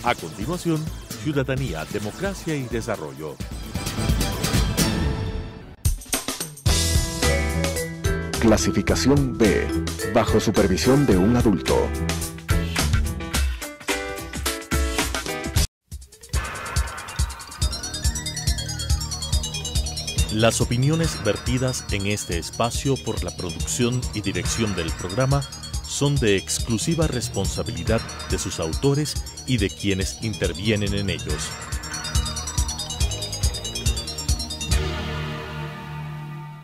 A continuación, Ciudadanía, Democracia y Desarrollo. Clasificación B, bajo supervisión de un adulto. Las opiniones vertidas en este espacio por la producción y dirección del programa son de exclusiva responsabilidad de sus autores y de quienes intervienen en ellos.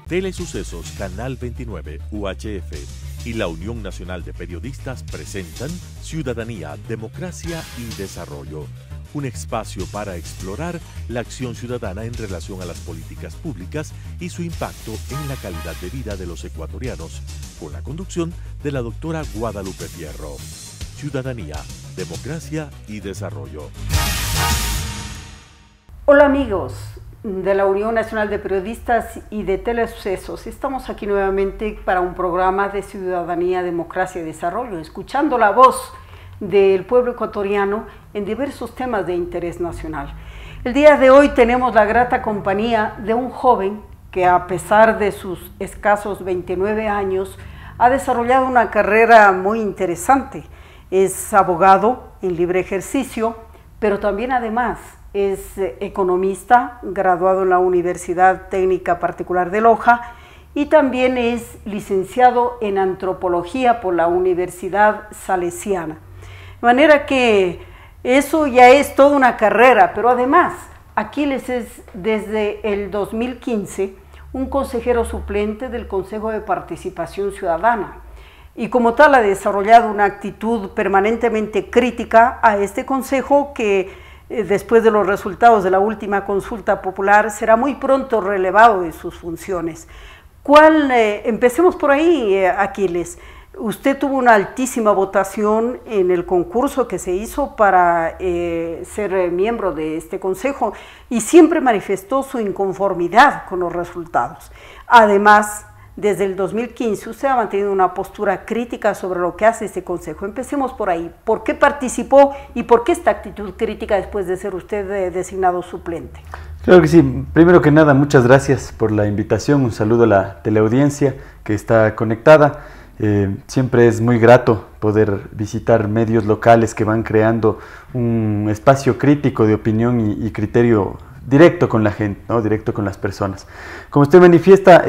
Telesucesos Canal 29 UHF y la Unión Nacional de Periodistas presentan Ciudadanía, Democracia y Desarrollo, un espacio para explorar la acción ciudadana en relación a las políticas públicas y su impacto en la calidad de vida de los ecuatorianos, con la conducción de la doctora Guadalupe Fierro. Ciudadanía, Democracia y Desarrollo. Hola amigos de la Unión Nacional de Periodistas y de Telesucesos. Estamos aquí nuevamente para un programa de Ciudadanía, Democracia y Desarrollo, escuchando la voz del pueblo ecuatoriano en diversos temas de interés nacional. El día de hoy tenemos la grata compañía de un joven que, a pesar de sus escasos 29 años, ha desarrollado una carrera muy interesante. Es abogado en libre ejercicio, pero también además es economista, graduado en la Universidad Técnica Particular de Loja, y también es licenciado en antropología por la Universidad Salesiana. De manera que eso ya es toda una carrera, pero además Aquiles es desde el 2015 un consejero suplente del Consejo de Participación Ciudadana y como tal ha desarrollado una actitud permanentemente crítica a este consejo que después de los resultados de la última consulta popular será muy pronto relevado de sus funciones. Empecemos por ahí, Aquiles. Usted tuvo una altísima votación en el concurso que se hizo para ser miembro de este consejo y siempre manifestó su inconformidad con los resultados. Además, desde el 2015 usted ha mantenido una postura crítica sobre lo que hace este consejo. Empecemos por ahí. ¿Por qué participó y por qué esta actitud crítica después de ser usted designado suplente? Claro que sí. Primero que nada, muchas gracias por la invitación. Un saludo a la teleaudiencia que está conectada. Siempre es muy grato poder visitar medios locales que van creando un espacio crítico de opinión y criterio directo con la gente, ¿no? Directo con las personas. Como usted manifiesta,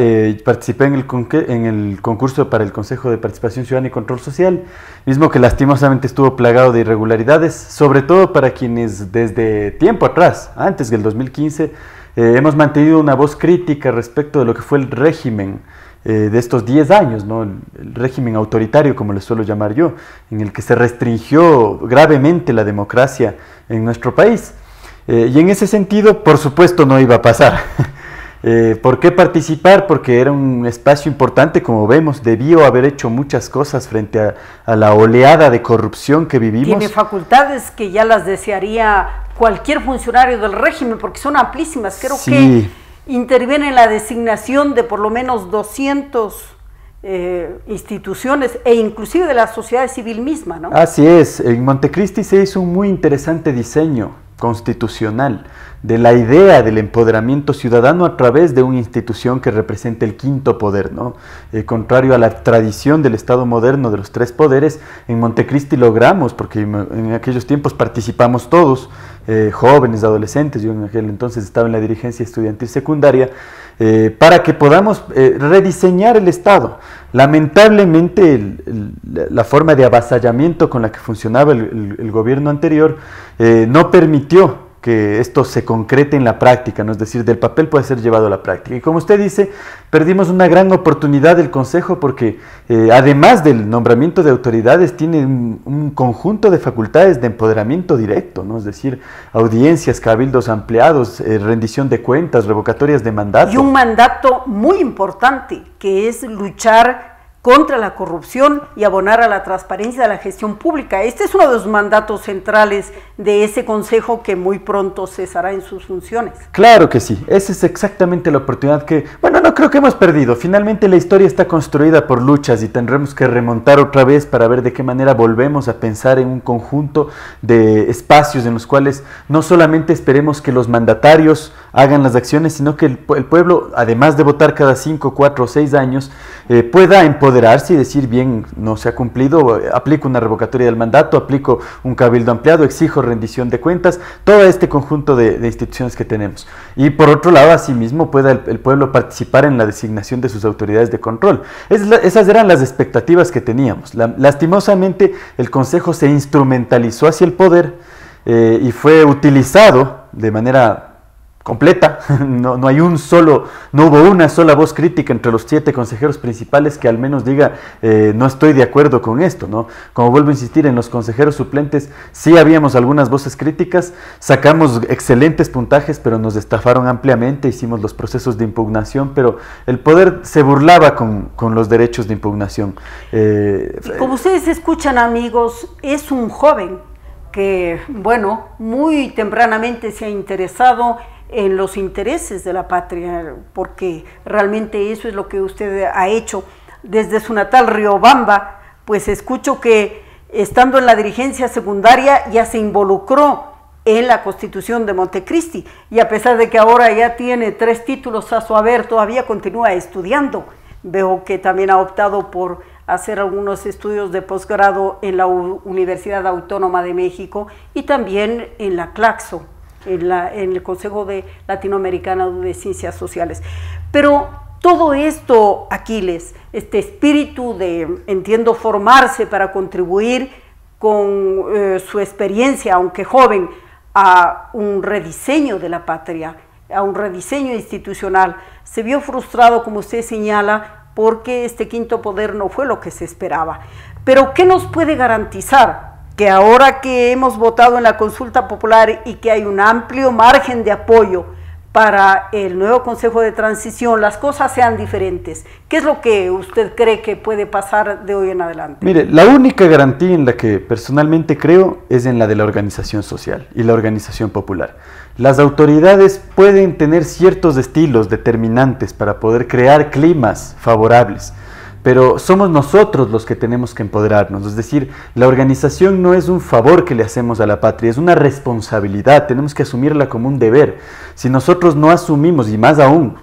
participé en el concurso para el Consejo de Participación Ciudadana y Control Social, mismo que lastimosamente estuvo plagado de irregularidades, sobre todo para quienes desde tiempo atrás, antes del 2015, hemos mantenido una voz crítica respecto de lo que fue el régimen de estos 10 años, ¿no? El régimen autoritario, como le suelo llamar yo, en el que se restringió gravemente la democracia en nuestro país. Y en ese sentido, por supuesto, no iba a pasar. ¿Por qué participar? Porque era un espacio importante, como vemos, debió haber hecho muchas cosas frente a la oleada de corrupción que vivimos. Tiene facultades que ya las desearía cualquier funcionario del régimen, porque son amplísimas, creo sí. Que interviene en la designación de por lo menos 200 instituciones e inclusive de la sociedad civil misma, ¿no? Así es, en Montecristi se hizo un muy interesante diseño constitucional de la idea del empoderamiento ciudadano a través de una institución que represente el quinto poder, ¿no? Contrario a la tradición del Estado moderno de los tres poderes, en Montecristi logramos, porque en aquellos tiempos participamos todos, jóvenes, adolescentes, yo en aquel entonces estaba en la dirigencia estudiantil secundaria, para que podamos rediseñar el Estado. Lamentablemente la forma de avasallamiento con la que funcionaba el gobierno anterior no permitió que esto se concrete en la práctica, ¿no? Es decir, del papel puede ser llevado a la práctica. Y como usted dice, perdimos una gran oportunidad del Consejo porque además del nombramiento de autoridades tiene un conjunto de facultades de empoderamiento directo, ¿no? Es decir, audiencias, cabildos ampliados, rendición de cuentas, revocatorias de mandato. Y un mandato muy importante que es luchar contra la corrupción y abonar a la transparencia de la gestión pública. Este es uno de los mandatos centrales de ese consejo que muy pronto cesará en sus funciones. Claro que sí, esa es exactamente la oportunidad que, bueno, no creo que hemos perdido. Finalmente la historia está construida por luchas y tendremos que remontar otra vez para ver de qué manera volvemos a pensar en un conjunto de espacios en los cuales no solamente esperemos que los mandatarios hagan las acciones, sino que el pueblo, además de votar cada 5, 4 o 6 años, pueda empoderarse y decir, bien, no se ha cumplido, aplico una revocatoria del mandato, aplico un cabildo ampliado, exijo rendición de cuentas, todo este conjunto de instituciones que tenemos. Y por otro lado, asimismo, pueda el pueblo participar en la designación de sus autoridades de control. Esas eran las expectativas que teníamos. Lastimosamente, el Consejo se instrumentalizó hacia el poder y fue utilizado de manera completa. No hubo una sola voz crítica entre los 7 consejeros principales que al menos diga no estoy de acuerdo con esto, ¿no? Como vuelvo a insistir, en los consejeros suplentes sí habíamos algunas voces críticas, sacamos excelentes puntajes, pero nos estafaron ampliamente, hicimos los procesos de impugnación, pero el poder se burlaba con los derechos de impugnación. Como ustedes escuchan, amigos, es un joven que, bueno, muy tempranamente se ha interesado en los intereses de la patria, porque realmente eso es lo que usted ha hecho desde su natal Riobamba. Pues escucho que estando en la dirigencia secundaria ya se involucró en la Constitución de Montecristi, y a pesar de que ahora ya tiene 3 títulos a su haber, todavía continúa estudiando. Veo que también ha optado por hacer algunos estudios de posgrado en la Universidad Autónoma de México y también en la Claxo, en el Consejo Latinoamericano de Ciencias Sociales. Pero todo esto, Aquiles, este espíritu de, entiendo, formarse para contribuir con su experiencia, aunque joven, a un rediseño de la patria, a un rediseño institucional, se vio frustrado, como usted señala, porque este quinto poder no fue lo que se esperaba. Pero ¿qué nos puede garantizar? Que ahora que hemos votado en la consulta popular y que hay un amplio margen de apoyo para el nuevo Consejo de Transición, las cosas sean diferentes. ¿Qué es lo que usted cree que puede pasar de hoy en adelante? Mire, la única garantía en la que personalmente creo es en la de la organización social y la organización popular. Las autoridades pueden tener ciertos estilos determinantes para poder crear climas favorables, pero somos nosotros los que tenemos que empoderarnos. Es decir, la organización no es un favor que le hacemos a la patria, es una responsabilidad, tenemos que asumirla como un deber. Si nosotros no asumimos, y más aún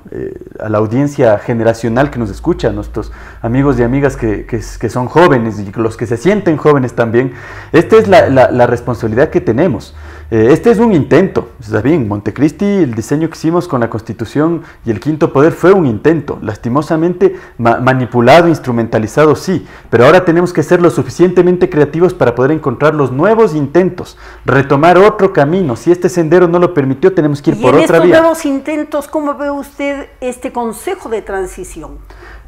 a la audiencia generacional que nos escucha, a nuestros amigos y amigas que son jóvenes y los que se sienten jóvenes también, esta es la responsabilidad que tenemos. Este es un intento, está bien, Montecristi, el diseño que hicimos con la Constitución y el quinto poder fue un intento, lastimosamente manipulado, instrumentalizado, sí, pero ahora tenemos que ser lo suficientemente creativos para poder encontrar los nuevos intentos, retomar otro camino. Si este sendero no lo permitió, tenemos que ir por otra vía. Y en estos nuevos intentos, ¿cómo ve usted este Consejo de Transición?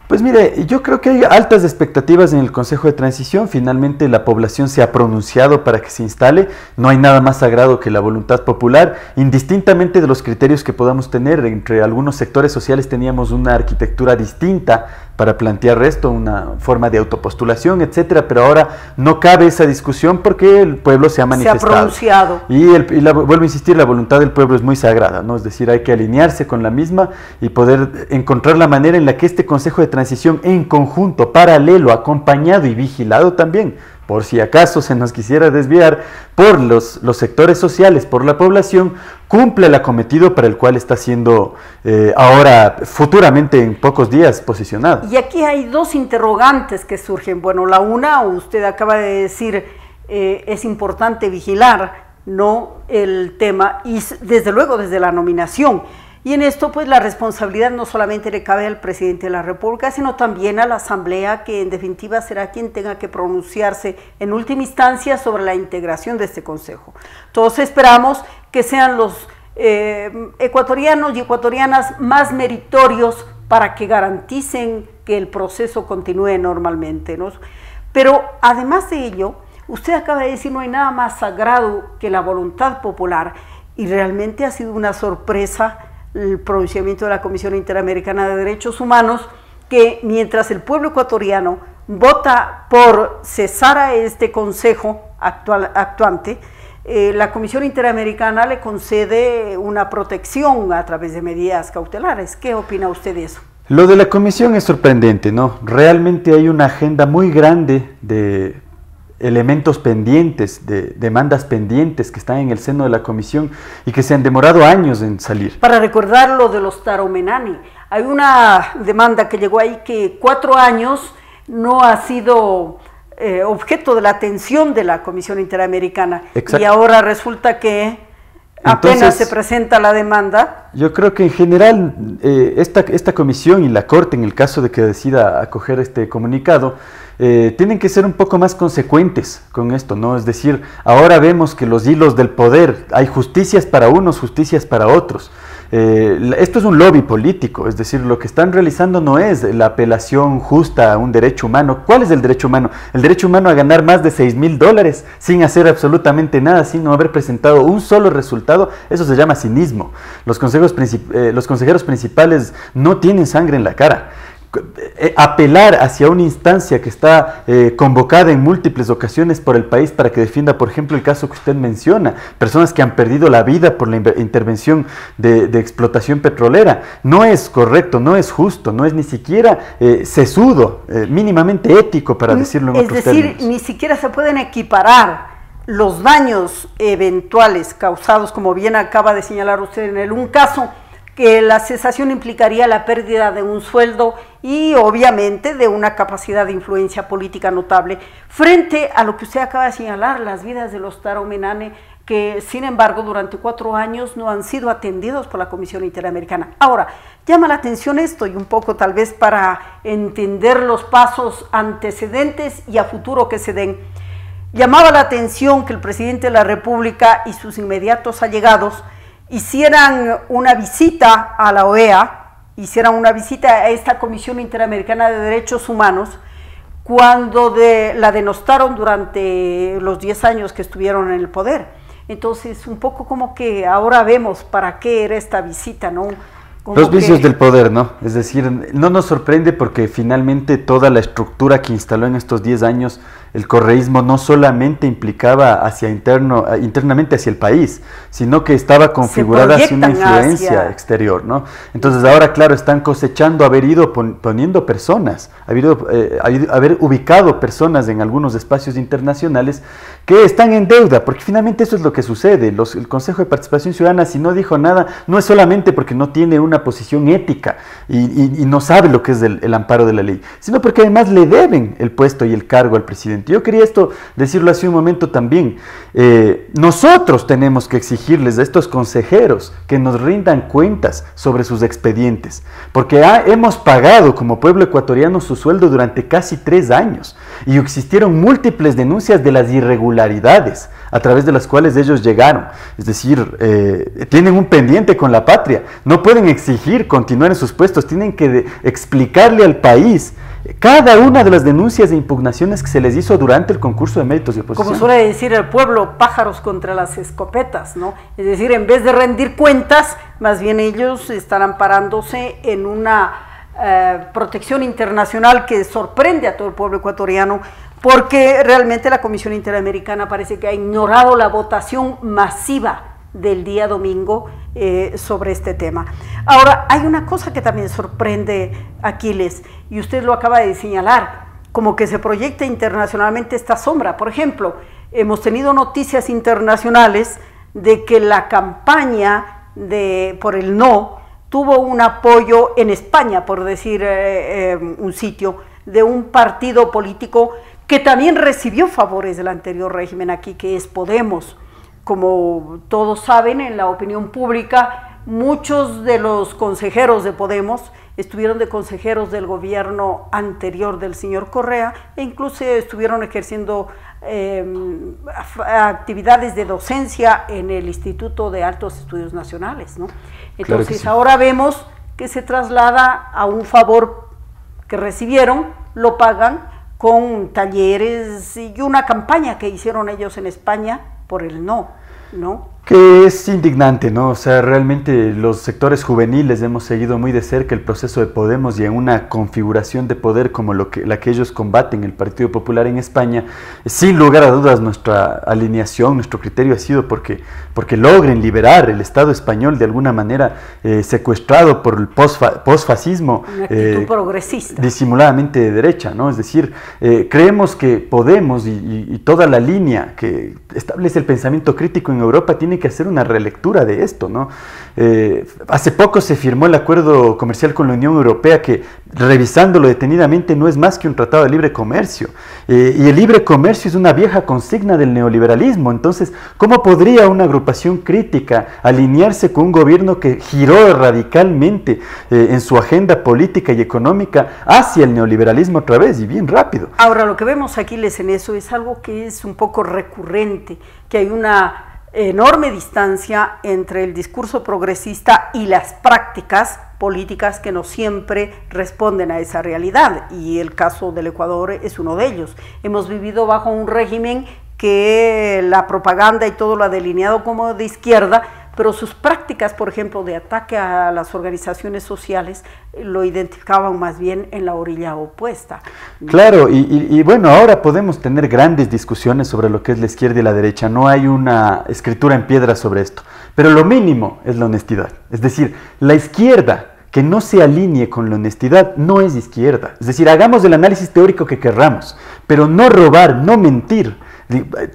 Pues mire, yo creo que hay altas expectativas en el Consejo de Transición. Finalmente la población se ha pronunciado para que se instale. No hay nada más sagrado que la voluntad popular. Indistintamente de los criterios que podamos tener, entre algunos sectores sociales teníamos una arquitectura distinta para plantear esto, una forma de autopostulación, etcétera, pero ahora no cabe esa discusión porque el pueblo se ha manifestado. Se ha pronunciado. Vuelvo a insistir, la voluntad del pueblo es muy sagrada, ¿no? Es decir, hay que alinearse con la misma y poder encontrar la manera en la que este Consejo de Transición en conjunto, paralelo, acompañado y vigilado también, por si acaso se nos quisiera desviar, por los sectores sociales, por la población, cumple el acometido para el cual está siendo ahora, futuramente, en pocos días, posicionado. Y aquí hay 2 interrogantes que surgen. Bueno, la una, usted acaba de decir, es importante vigilar, ¿no?, el tema, y desde luego desde la nominación. Y en esto, pues, la responsabilidad no solamente le cabe al presidente de la República, sino también a la Asamblea, que en definitiva será quien tenga que pronunciarse en última instancia sobre la integración de este Consejo. Todos esperamos que sean los ecuatorianos y ecuatorianas más meritorios para que garanticen que el proceso continúe normalmente, ¿no? Pero además de ello, usted acaba de decir, no hay nada más sagrado que la voluntad popular, y realmente ha sido una sorpresa el pronunciamiento de la Comisión Interamericana de Derechos Humanos, que mientras el pueblo ecuatoriano vota por cesar a este consejo actuante, la Comisión Interamericana le concede una protección a través de medidas cautelares. ¿Qué opina usted de eso? Lo de la comisión es sorprendente, ¿no? Realmente hay una agenda muy grande de elementos pendientes, de demandas pendientes que están en el seno de la comisión y que se han demorado años en salir. Para recordar lo de los Taromenani, hay una demanda que llegó ahí que 4 años no ha sido objeto de la atención de la Comisión Interamericana. Exacto. Y ahora resulta que apenas se presenta la demanda. Yo creo que en general esta comisión y la Corte, en el caso de que decida acoger este comunicado, tienen que ser un poco más consecuentes con esto, ¿no? Es decir, ahora vemos que los hilos del poder, hay justicias para unos, justicias para otros. Esto es un lobby político, es decir, lo que están realizando no es la apelación justa a un derecho humano. ¿Cuál es el derecho humano? El derecho humano a ganar más de $6,000 sin hacer absolutamente nada, sin no haber presentado un solo resultado. Eso se llama cinismo. Los consejeros principales no tienen sangre en la cara. Apelar hacia una instancia que está convocada en múltiples ocasiones por el país para que defienda, por ejemplo, el caso que usted menciona, personas que han perdido la vida por la intervención de explotación petrolera, no es correcto, no es justo, no es ni siquiera sesudo, mínimamente ético, para decirlo en otros términos. Es decir, ni siquiera se pueden equiparar los daños eventuales causados, como bien acaba de señalar usted en un caso, que la cesación implicaría la pérdida de un sueldo y obviamente de una capacidad de influencia política notable, frente a lo que usted acaba de señalar, las vidas de los Taromenani, que sin embargo durante 4 años no han sido atendidos por la Comisión Interamericana. Ahora, llama la atención esto, y un poco tal vez para entender los pasos antecedentes y a futuro que se den, llamaba la atención que el presidente de la República y sus inmediatos allegados hicieran una visita a la OEA, hicieran una visita a esta Comisión Interamericana de Derechos Humanos, cuando la denostaron durante los 10 años que estuvieron en el poder. Entonces, un poco como que ahora vemos para qué era esta visita, ¿no? Los vicios del poder, ¿no? Es decir, no nos sorprende porque finalmente toda la estructura que instaló en estos 10 años el correísmo no solamente implicaba internamente hacia el país, sino que estaba configurada hacia una influencia exterior, ¿no? Entonces ahora, claro, están cosechando haber ido poniendo personas, haber ubicado personas en algunos espacios internacionales que están en deuda, porque finalmente eso es lo que sucede. El Consejo de Participación Ciudadana, si no dijo nada, no es solamente porque no tiene una posición ética y no sabe lo que es el amparo de la ley, sino porque además le deben el puesto y el cargo al presidente. Yo quería decirlo hace un momento también. Nosotros tenemos que exigirles a estos consejeros que nos rindan cuentas sobre sus expedientes, porque hemos pagado como pueblo ecuatoriano su sueldo durante casi 3 años y existieron múltiples denuncias de las irregularidades a través de las cuales ellos llegaron. Es decir, tienen un pendiente con la patria, no pueden exigir continuar en sus puestos, tienen que explicarle al país cada una de las denuncias e impugnaciones que se les hizo durante el concurso de méritos de oposición. Como suele decir el pueblo, pájaros contra las escopetas, ¿no? Es decir, en vez de rendir cuentas, más bien ellos están amparándose en una protección internacional que sorprende a todo el pueblo ecuatoriano, porque realmente la Comisión Interamericana parece que ha ignorado la votación masiva del día domingo sobre este tema. Ahora, hay una cosa que también sorprende, Aquiles, y usted lo acaba de señalar, como que se proyecta internacionalmente esta sombra. Por ejemplo, hemos tenido noticias internacionales de que la campaña por el no tuvo un apoyo en España, por decir un sitio, de un partido político que también recibió favores del anterior régimen aquí, que es Podemos. Como todos saben, en la opinión pública, muchos de los consejeros de Podemos estuvieron de consejeros del gobierno anterior del señor Correa e incluso estuvieron ejerciendo actividades de docencia en el Instituto de Altos Estudios Nacionales, ¿no? Entonces, claro, sí. Ahora vemos que se traslada a un favor que recibieron, lo pagan con talleres y una campaña que hicieron ellos en España por el no, ¿no? Que es indignante, ¿no? O sea, realmente los sectores juveniles hemos seguido muy de cerca el proceso de Podemos y en una configuración de poder como la que ellos combaten, el Partido Popular en España, sin lugar a dudas nuestra alineación, nuestro criterio ha sido porque logren liberar el Estado español de alguna manera secuestrado por el posfascismo. Una actitud progresista. Disimuladamente de derecha, ¿no? Es decir, creemos que Podemos y toda la línea que establece el pensamiento crítico en Europa tiene que hacer una relectura de esto, ¿no? Hace poco se firmó el acuerdo comercial con la Unión Europea que, revisándolo detenidamente, no es más que un tratado de libre comercio. Y el libre comercio es una vieja consigna del neoliberalismo. Entonces, ¿cómo podría una agrupación crítica alinearse con un gobierno que giró radicalmente en su agenda política y económica hacia el neoliberalismo otra vez y bien rápido? Ahora, lo que vemos aquí, en eso es algo que es un poco recurrente, que hay una enorme distancia entre el discurso progresista y las prácticas políticas que no siempre responden a esa realidad, y el caso del Ecuador es uno de ellos. Hemos vivido bajo un régimen que la propaganda y todo lo ha delineado como de izquierda, pero sus prácticas, por ejemplo, de ataque a las organizaciones sociales, lo identificaban más bien en la orilla opuesta. Claro, y bueno, ahora podemos tener grandes discusiones sobre lo que es la izquierda y la derecha, no hay una escritura en piedra sobre esto, pero lo mínimo es la honestidad. Es decir, la izquierda que no se alinee con la honestidad no es izquierda. Es decir, hagamos el análisis teórico que querramos, pero no robar, no mentir.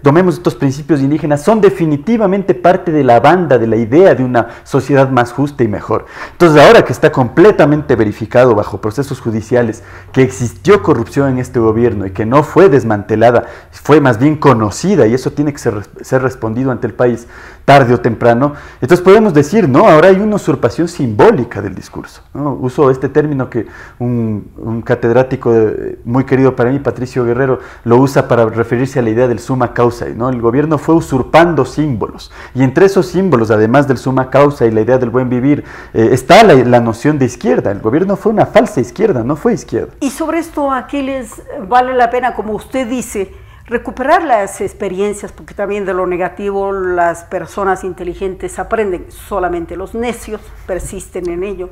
Tomemos estos principios indígenas, son definitivamente parte de la banda, de la idea de una sociedad más justa y mejor. Entonces, ahora que está completamente verificado bajo procesos judiciales que existió corrupción en este gobierno y que no fue desmantelada, fue más bien conocida, y eso tiene que ser respondido ante el país tarde o temprano, entonces podemos decir, no, ahora hay una usurpación simbólica del discurso, ¿no? Uso este término que un catedrático muy querido para mí, Patricio Guerrero, lo usa para referirse a la idea del summa causa, ¿no? El gobierno fue usurpando símbolos, y entre esos símbolos, además del summa causa y la idea del buen vivir, está la noción de izquierda. El gobierno fue una falsa izquierda, no fue izquierda. Y sobre esto, aquí les vale la pena, como usted dice, recuperar las experiencias, porque también de lo negativo las personas inteligentes aprenden, solamente los necios persisten en ello.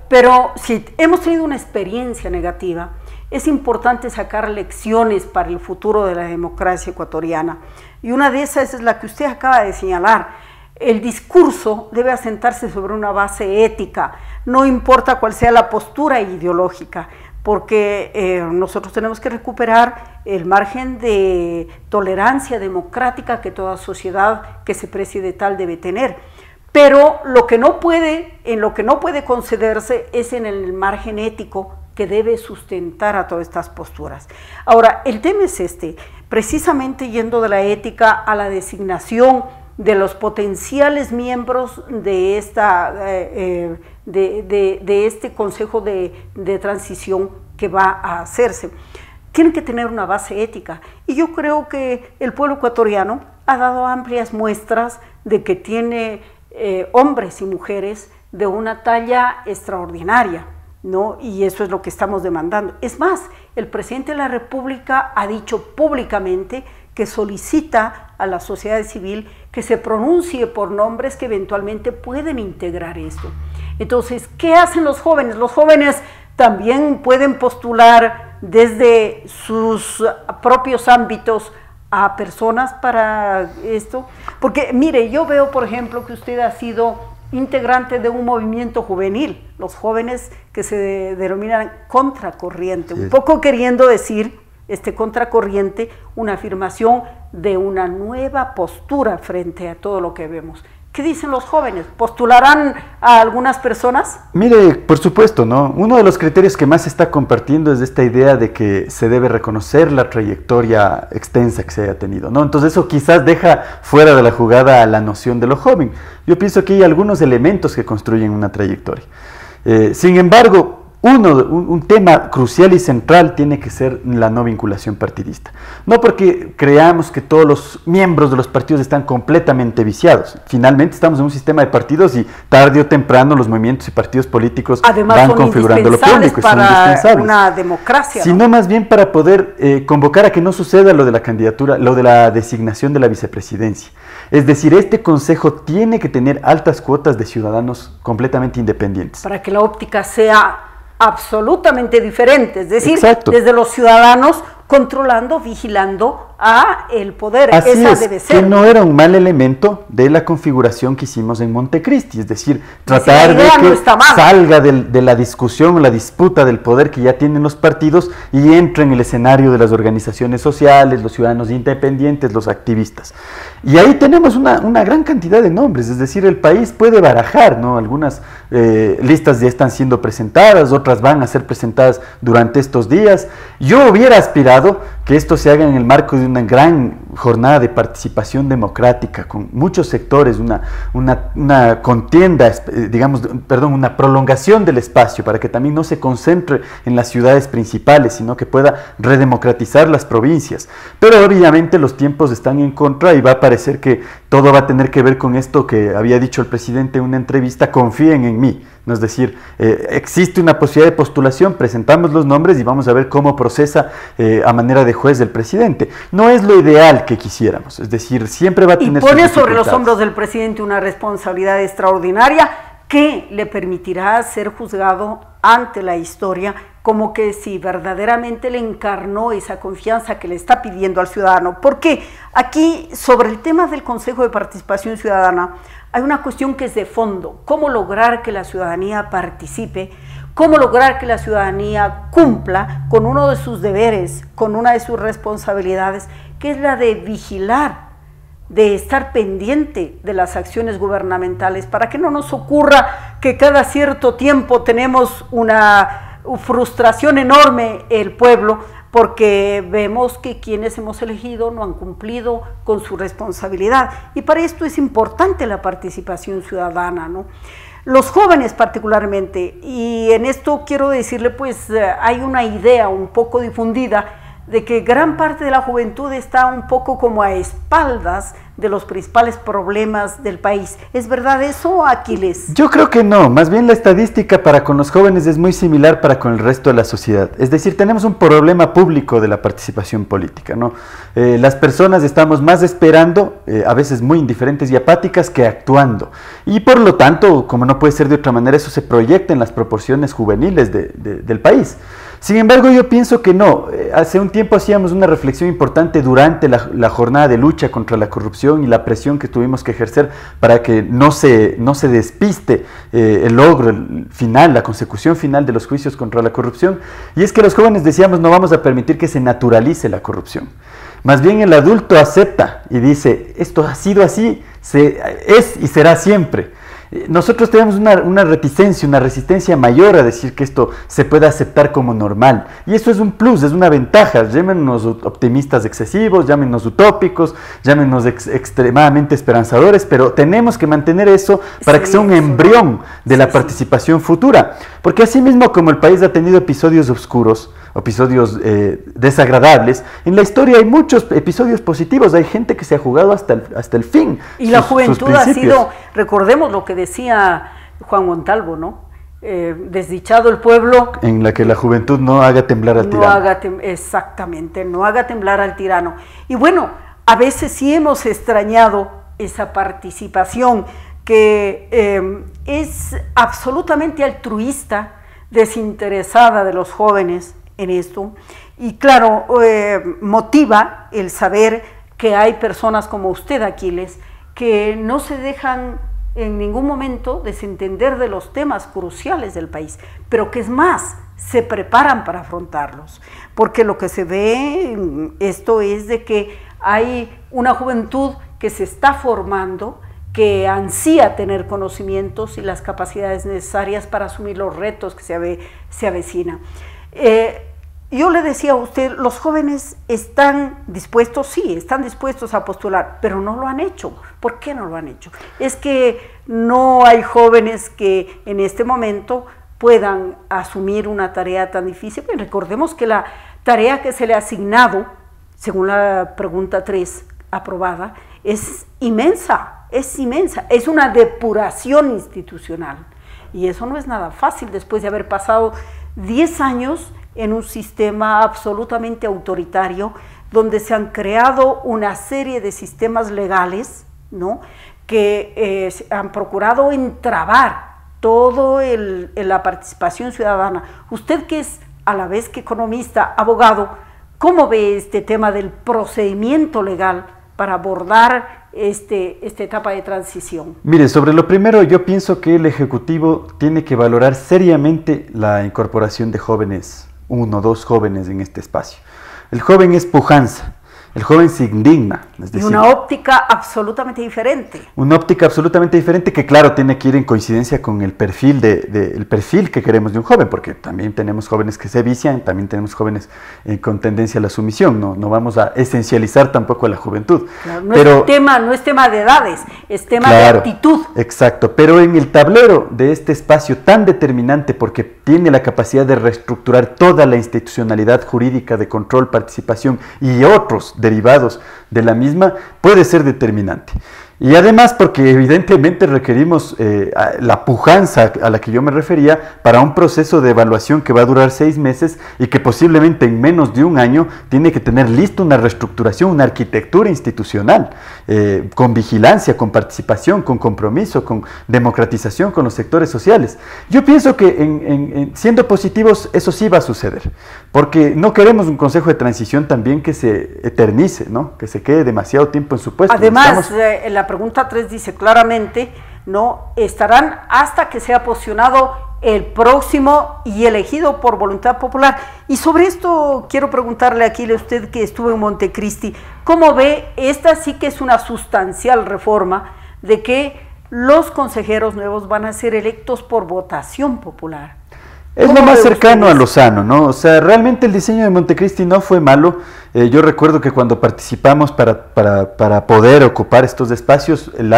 Pero si hemos tenido una experiencia negativa, es importante sacar lecciones para el futuro de la democracia ecuatoriana. Y una de esas es la que usted acaba de señalar. El discurso debe asentarse sobre una base ética, no importa cuál sea la postura ideológica, porque nosotros tenemos que recuperar el margen de tolerancia democrática que toda sociedad que se precie de tal debe tener. Pero en lo que no puede concederse es en el margen ético que debe sustentar a todas estas posturas. Ahora, el tema es precisamente yendo de la ética a la designación de los potenciales miembros de este Consejo de Transición que va a hacerse. Tienen que tener una base ética, y yo creo que el pueblo ecuatoriano ha dado amplias muestras de que tiene hombres y mujeres de una talla extraordinaria, ¿no? Y eso es lo que estamos demandando. Es más, el presidente de la República ha dicho públicamente que solicita a la sociedad civil que se pronuncie por nombres que eventualmente pueden integrar esto. Entonces, ¿qué hacen los jóvenes? Los jóvenes también pueden postular desde sus propios ámbitos a personas para esto, porque mire, yo veo por ejemplo que usted ha sido integrante de un movimiento juvenil, los jóvenes que se denominan contracorriente, sí. Un poco queriendo decir contracorriente, una afirmación de una nueva postura frente a todo lo que vemos. ¿Qué dicen los jóvenes? ¿Postularán a algunas personas? Mire, por supuesto, ¿no? Uno de los criterios que más se está compartiendo es esta idea de que se debe reconocer la trayectoria extensa que se haya tenido, ¿no? Entonces eso quizás deja fuera de la jugada la noción de lo joven. Yo pienso que hay algunos elementos que construyen una trayectoria. Sin embargo, un tema crucial y central tiene que ser la no vinculación partidista. No porque creamos que todos los miembros de los partidos están completamente viciados. Finalmente estamos en un sistema de partidos y tarde o temprano los movimientos y partidos políticos van configurando lo público. Son indispensables para una democracia, ¿no? Sino más bien para poder convocar a que no suceda lo de la candidatura, lo de la designación de la vicepresidencia. Es decir, este consejo tiene que tener altas cuotas de ciudadanos completamente independientes. Para que la óptica sea absolutamente diferente, es decir, exacto, desde los ciudadanos controlando, vigilando a el poder. Así esa es, debe ser. Que no era un mal elemento de la configuración que hicimos en Montecristi, es decir, tratar de que salga de la discusión, la disputa del poder que ya tienen los partidos y entre en el escenario de las organizaciones sociales, los ciudadanos independientes, los activistas. Y ahí tenemos una gran cantidad de nombres, es decir, el país puede barajar, ¿no? Algunas listas ya están siendo presentadas, otras van a ser presentadas durante estos días. Yo hubiera aspirado que esto se haga en el marco de una gran jornada de participación democrática con muchos sectores, una contienda, una prolongación del espacio para que también no se concentre en las ciudades principales, sino que pueda redemocratizar las provincias. Pero obviamente los tiempos están en contra y va a parecer que todo va a tener que ver con esto que había dicho el presidente en una entrevista: confíen en mí. ¿No? Es decir, existe una posibilidad de postulación, presentamos los nombres y vamos a ver cómo procesa a manera de juez del presidente. No es lo ideal que quisiéramos, es decir, siempre va a tener... Y pone sobre los hombros del presidente una responsabilidad extraordinaria que le permitirá ser juzgado ante la historia, como que si verdaderamente le encarnó esa confianza que le está pidiendo al ciudadano. Porque aquí, sobre el tema del Consejo de Participación Ciudadana, hay una cuestión que es de fondo: cómo lograr que la ciudadanía participe, cómo lograr que la ciudadanía cumpla con uno de sus deberes, con una de sus responsabilidades, que es la de vigilar, de estar pendiente de las acciones gubernamentales, para que no nos ocurra que cada cierto tiempo tenemos una frustración enorme el pueblo, porque vemos que quienes hemos elegido no han cumplido con su responsabilidad. Y para esto es importante la participación ciudadana, ¿no? Los jóvenes particularmente, y en esto quiero decirle, pues hay una idea un poco difundida de que gran parte de la juventud está un poco como a espaldas de los principales problemas del país. ¿Es verdad eso, Aquiles? Yo creo que no, más bien la estadística para con los jóvenes es muy similar para con el resto de la sociedad. Es decir, tenemos un problema público de la participación política, ¿no? Las personas estamos más esperando, a veces muy indiferentes y apáticas, que actuando. Y por lo tanto, como no puede ser de otra manera, eso se proyecta en las proporciones juveniles del país. Sin embargo, yo pienso que no. Hace un tiempo hacíamos una reflexión importante durante la jornada de lucha contra la corrupción y la presión que tuvimos que ejercer para que no se despiste el logro final, la consecución final de los juicios contra la corrupción. Y es que los jóvenes decíamos: no vamos a permitir que se naturalice la corrupción. Más bien el adulto acepta y dice: esto ha sido así, es y será siempre. Nosotros tenemos una reticencia, una resistencia mayor a decir que esto se puede aceptar como normal. Y eso es un plus, es una ventaja. Llámenos optimistas excesivos, llámenos utópicos, llámenos extremadamente esperanzadores, pero tenemos que mantener eso para que sea un embrión de la participación futura. Porque así mismo como el país ha tenido episodios oscuros, episodios desagradables, en la historia hay muchos episodios positivos, hay gente que se ha jugado hasta el fin. Y la juventud ha sido, recordemos lo que decía Juan Montalvo, ¿no? Desdichado el pueblo. En la que la juventud no haga temblar al tirano. Exactamente, no haga temblar al tirano. Y bueno, a veces sí hemos extrañado esa participación que es absolutamente altruista, desinteresada de los jóvenes en esto, y claro, motiva el saber que hay personas como usted, Aquiles, que no se dejan en ningún momento desentender de los temas cruciales del país, pero que es más, se preparan para afrontarlos, porque lo que se ve en esto es de que hay una juventud que se está formando, que ansía tener conocimientos y las capacidades necesarias para asumir los retos que se avecinan. Yo le decía a usted, los jóvenes están dispuestos, sí, están dispuestos a postular, pero no lo han hecho. ¿Por qué no lo han hecho? Es que no hay jóvenes que en este momento puedan asumir una tarea tan difícil. Pues recordemos que la tarea que se le ha asignado, según la pregunta 3 aprobada, es inmensa, es una depuración institucional. Y eso no es nada fácil después de haber pasado 10 años en un sistema absolutamente autoritario, donde se han creado una serie de sistemas legales, ¿no?, que han procurado entrabar todo la participación ciudadana. Usted, que es a la vez que economista, abogado, ¿cómo ve este tema del procedimiento legal para abordar esta etapa de transición? Mire, sobre lo primero, yo pienso que el Ejecutivo tiene que valorar seriamente la incorporación de jóvenes, 1 o 2 jóvenes en este espacio. El joven es pujanza. El joven se indigna. Es decir, y una óptica absolutamente diferente. Una óptica absolutamente diferente que, claro, tiene que ir en coincidencia con el perfil, el perfil que queremos de un joven, porque también tenemos jóvenes que se vician, también tenemos jóvenes con tendencia a la sumisión. No vamos a esencializar tampoco a la juventud. Claro, no es tema de edades, es tema de actitud. Exacto, pero en el tablero de este espacio tan determinante, porque tiene la capacidad de reestructurar toda la institucionalidad jurídica de control, participación y otros derivados de la misma, puede ser determinante. Y además porque evidentemente requerimos la pujanza a la que yo me refería para un proceso de evaluación que va a durar 6 meses y que posiblemente en menos de un año tiene que tener listo una reestructuración, una arquitectura institucional, con vigilancia, con participación, con compromiso, con democratización con los sectores sociales. Yo pienso que siendo positivos eso sí va a suceder, porque no queremos un consejo de transición también que se eternice, ¿no?, que se quede demasiado tiempo en su puesto. Además, la pregunta 3 dice claramente, ¿no?, estarán hasta que sea posicionado el próximo y elegido por voluntad popular. Y sobre esto quiero preguntarle aquí a usted, que estuvo en Montecristi, ¿cómo ve? Esta sí que es una sustancial reforma de que los consejeros nuevos van a ser electos por votación popular. Es lo más cercano a lo sano, ¿no? O sea, realmente el diseño de Montecristi no fue malo. Yo recuerdo que cuando participamos para poder ocupar estos espacios, el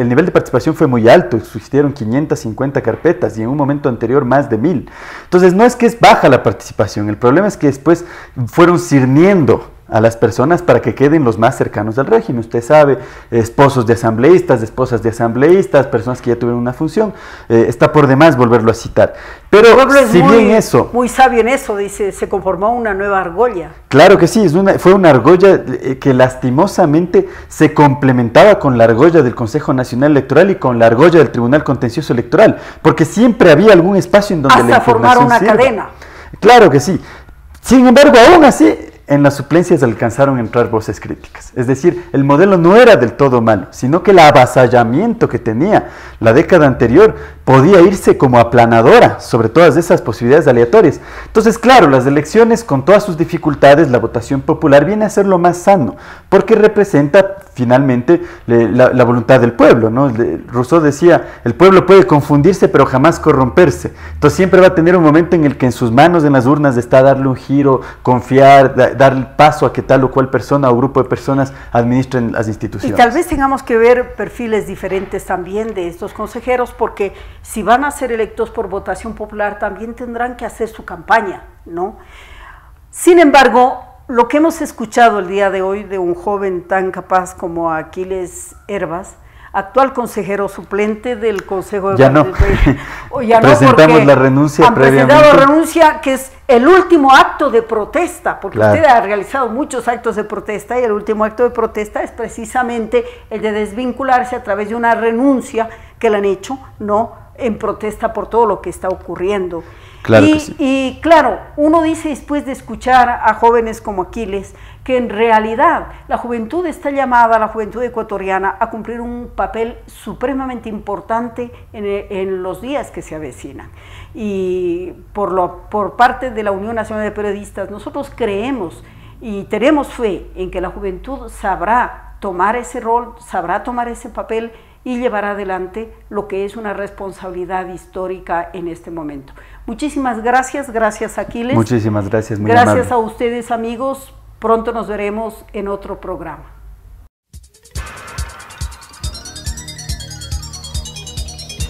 nivel de participación fue muy alto. Existieron 550 carpetas y en un momento anterior más de 1000. Entonces no es que es baja la participación, el problema es que después fueron cirniendo a las personas para que queden los más cercanos al régimen. Usted sabe, esposos de asambleístas, esposas de asambleístas, personas que ya tuvieron una función, está por demás volverlo a citar. Pero si bien eso... Muy sabio en eso, dice, se conformó una nueva argolla. Claro que sí, fue una argolla que lastimosamente se complementaba con la argolla del Consejo Nacional Electoral y con la argolla del Tribunal Contencioso Electoral, porque siempre había algún espacio en donde hasta la información formar una cadena. Claro que sí. Sin embargo, aún así, en las suplencias alcanzaron a entrar voces críticas. Es decir, el modelo no era del todo malo, sino que el avasallamiento que tenía la década anterior podía irse como aplanadora sobre todas esas posibilidades aleatorias. Entonces, claro, las elecciones con todas sus dificultades, la votación popular viene a ser lo más sano, porque representa finalmente la voluntad del pueblo, ¿no? Rousseau decía, el pueblo puede confundirse pero jamás corromperse. Entonces siempre va a tener un momento en el que en sus manos, en las urnas, está darle un giro, confiar, dar paso a que tal o cual persona o grupo de personas administren las instituciones. Y tal vez tengamos que ver perfiles diferentes también de estos consejeros, porque si van a ser electos por votación popular también tendrán que hacer su campaña, ¿no? Sin embargo, lo que hemos escuchado el día de hoy de un joven tan capaz como Aquiles Herbas, actual consejero suplente del Consejo de... Ya no, presentamos la renuncia previamente. Han presentado la renuncia, que es el último acto de protesta, porque claro, usted ha realizado muchos actos de protesta y el último acto de protesta es precisamente el de desvincularse a través de una renuncia que le han hecho, ¿no?, en protesta por todo lo que está ocurriendo. Claro que sí. Y claro, uno dice después de escuchar a jóvenes como Aquiles que en realidad la juventud está llamada, la juventud ecuatoriana, a cumplir un papel supremamente importante en los días que se avecinan. Y por parte de la Unión Nacional de Periodistas, nosotros creemos y tenemos fe en que la juventud sabrá tomar ese rol, sabrá tomar ese papel y llevar adelante lo que es una responsabilidad histórica en este momento. Muchísimas gracias, gracias Aquiles. Muchísimas gracias, muy gracias amable. A ustedes, amigos, pronto nos veremos en otro programa.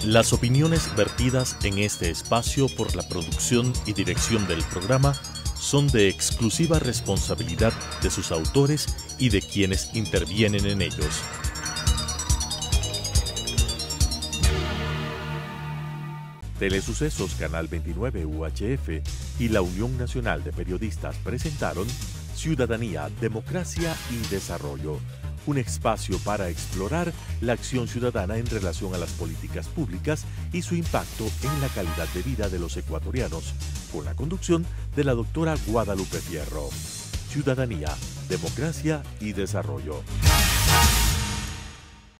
Las opiniones vertidas en este espacio por la producción y dirección del programa son de exclusiva responsabilidad de sus autores y de quienes intervienen en ellos. Telesucesos Canal 29 UHF y la Unión Nacional de Periodistas presentaron Ciudadanía, Democracia y Desarrollo, un espacio para explorar la acción ciudadana en relación a las políticas públicas y su impacto en la calidad de vida de los ecuatorianos, con la conducción de la doctora Guadalupe Fierro. Ciudadanía, Democracia y Desarrollo.